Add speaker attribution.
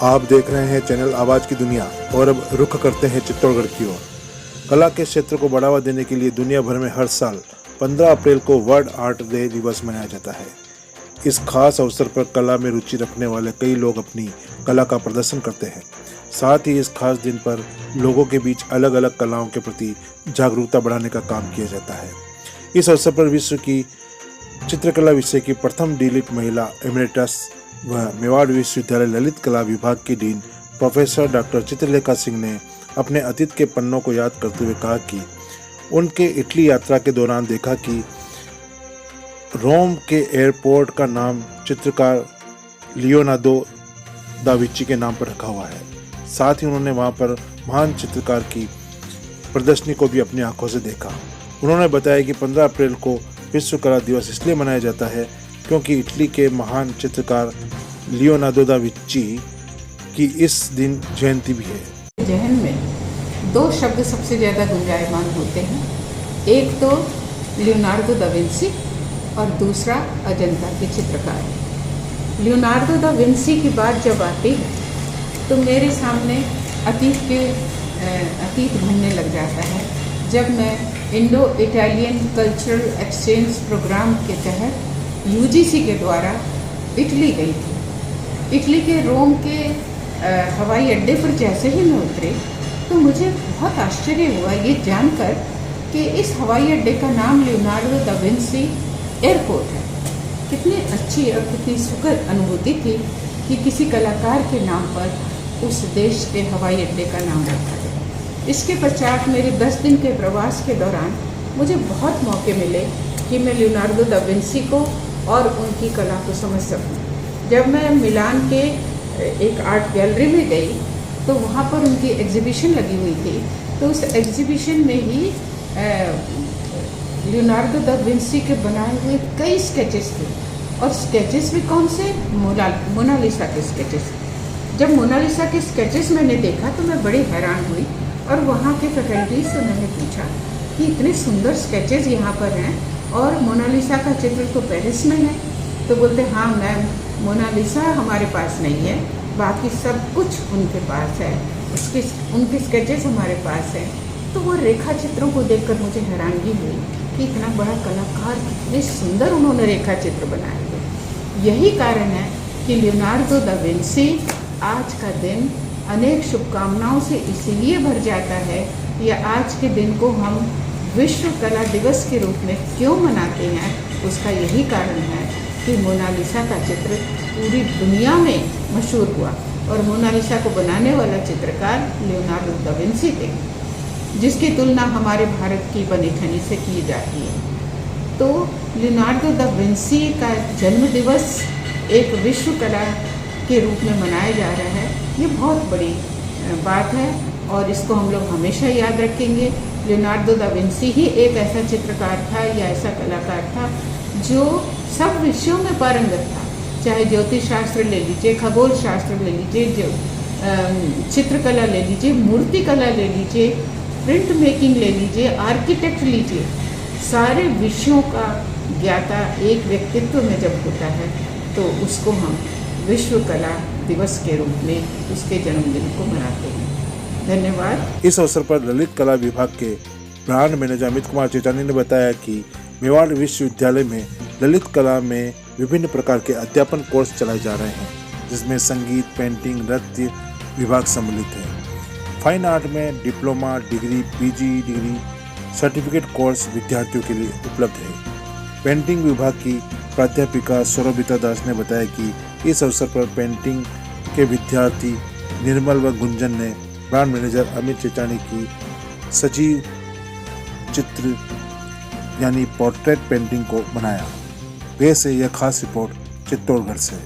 Speaker 1: आप देख रहे हैं चैनल आवाज़ की दुनिया और अब रुख करते हैं चित्तौड़गढ़ की ओर। कला के क्षेत्र को बढ़ावा देने के लिए दुनिया भर में हर साल 15 अप्रैल को वर्ल्ड आर्ट डे दिवस मनाया जाता है। इस खास अवसर पर कला में रुचि रखने वाले कई लोग अपनी कला का प्रदर्शन करते हैं। साथ ही इस खास दिन पर लोगों के बीच अलग अलग कलाओं के प्रति जागरूकता बढ़ाने का काम किया जाता है। इस अवसर पर विश्व की चित्रकला विषय की प्रथम डीलिट महिला एमरेटस व मेवाड़ विश्वविद्यालय ललित कला विभाग की dean professor doctor Chitralekha Singh ने अपने अतीत के पन्नों को याद करते हुए कहा कि उनके इटली यात्रा के दौरान देखा कि रोम के एयरपोर्ट का नाम चित्रकार लियोनार्दो दा विंची के नाम पर रखा हुआ है। साथ ही उन्होंने वहां पर महान चित्रकार की प्रदर्शनी को भी अपनी आंखों से देखा। उन्होंने बताया कि 15 अप्रैल को विश्व कला दिवस इसलिए मनाया जाता है क्योंकि इटली के महान चित्रकार लियोनार्दो दा विंची की इस दिन जयंती भी है।
Speaker 2: जहन में दो शब्द सबसे ज़्यादा गुंजायमान होते हैं, एक तो लियोनार्दो दा विंची और दूसरा अजंता के चित्रकार। लियोनार्दो दा विंची की बात जब आती है तो मेरे सामने अतीत घूमने लग जाता है। जब मैं Indo Italian cultural exchange programme के तहत यूजीसी के द्वारा इटली गई थी। इटली के रोम के हवाई अड्डे पर जैसे ही मैं उतरी तो मुझे बहुत आश्चर्य हुआ ये जानकर कि इस हवाई अड्डे का नाम लियोनार्दो दा विंची एयरपोर्ट है। कितनी अच्छी और कितनी सुखद अनुभूति थी कि किसी कलाकार के नाम पर उस देश के हवाई अड्डे का नाम रखा गया। इसके पश्चात मेरे 10 दिन के प्रवास के दौरान मुझे बहुत मौके मिले कि मैं लियोनार्दो दा विंची को और उनकी कला को समझ सकूं। जब मैं मिलान के एक आर्ट गैलरी में गई तो वहाँ पर उनकी एग्जीबिशन लगी हुई थी। तो उस एग्जीबिशन में ही लियोनार्दो दा विंची के बनाए हुए कई स्केचेस थे और स्केचेस भी कौन से, मोनालिसा के स्केचेस। जब मोनालिसा के स्केचेस मैंने देखा तो मैं बड़ी हैरान हुई और वहाँ के फैकल्टी से मैंने पूछा कि इतने सुंदर स्केचेस यहाँ पर हैं और मोनालिसा का चित्र तो पेरिस में है। तो बोलते हाँ मैम, मोनालिसा हमारे पास नहीं है, बाकी सब कुछ उनके पास है, उनके स्केचेस हमारे पास हैं। तो वो रेखा चित्रों को देखकर मुझे हैरानगी हुई कि इतना बड़ा कलाकार कितने सुंदर उन्होंने रेखा चित्र बनाए थे। यही कारण है कि लियोनार्दो दा विंची आज का दिन अनेक शुभकामनाओं से इसीलिए भर जाता है, या आज के दिन को हम विश्व कला दिवस के रूप में क्यों मनाते हैं, उसका यही कारण है कि मोनालिसा का चित्र पूरी दुनिया में मशहूर हुआ और मोनालिसा को बनाने वाला चित्रकार लियोनार्दो दा विंची थे, जिसकी तुलना हमारे भारत की बनी ठनी से की जाती है। तो लियोनार्दो दा विंची का जन्म दिवस एक विश्व कला के रूप में मनाया जा रहा है, ये बहुत बड़ी बात है और इसको हम लोग हमेशा याद रखेंगे। लियोनार्दो दा विंची ही एक ऐसा चित्रकार था या ऐसा कलाकार था जो सब विषयों में पारंगत था, चाहे ज्योतिष शास्त्र ले लीजिए, खगोल शास्त्र ले लीजिए, जो चित्रकला ले लीजिए, मूर्ति कला ले लीजिए, प्रिंट मेकिंग ले लीजिए, आर्किटेक्ट लीजिए, सारे विषयों का ज्ञाता एक व्यक्तित्व में जब होता है तो उसको हम विश्व कला दिवस के रूप में उसके जन्मदिन को मनाते हैं। धन्यवाद।
Speaker 1: इस अवसर पर ललित कला विभाग के ब्रांड मैनेजर अमित कुमार चेचानी ने बताया कि मेवाड़ विश्वविद्यालय में ललित कला में विभिन्न प्रकार के अध्यापन कोर्स चलाए जा रहे हैं, जिसमें संगीत, पेंटिंग, नृत्य विभाग सम्मिलित है। फाइन आर्ट में diploma degree, PG degree, certificate course विद्यार्थियों के लिए उपलब्ध है। पेंटिंग विभाग की प्राध्यापिका सौरभिता दास ने बताया कि इस अवसर पर पेंटिंग के विद्यार्थी निर्मल व गुंजन ने ब्रांड मैनेजर अमित चेचानी की सजीव चित्र यानी पोर्ट्रेट पेंटिंग को बनाया। पेश है यह खास रिपोर्ट चित्तौड़गढ़ से।